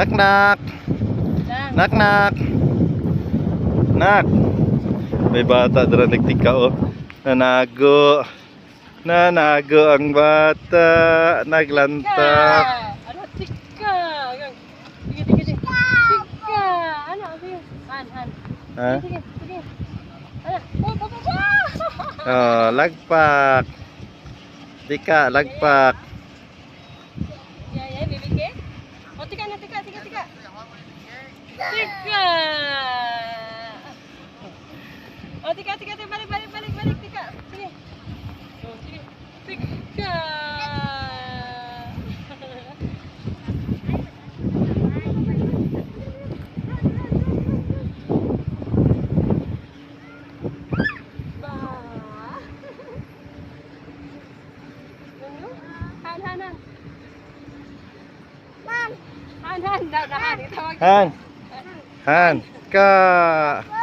Nak nak. Nak nak. Nak. May bata dara nagtika oh. Nanago. Nanago ang bata. Naglantak. Ano tika? Sige, sige, sige. Tika. Ano? Sige. Han. Ha? Sige, sige. Ano? Oh, lagpak. Tika, lagpak. Ya, bibigay. Oh, tika na, tika. Tika. Oh, tika, balik, tika. Sige. Oh, sige. Tika. Han. Han. Han. Ka.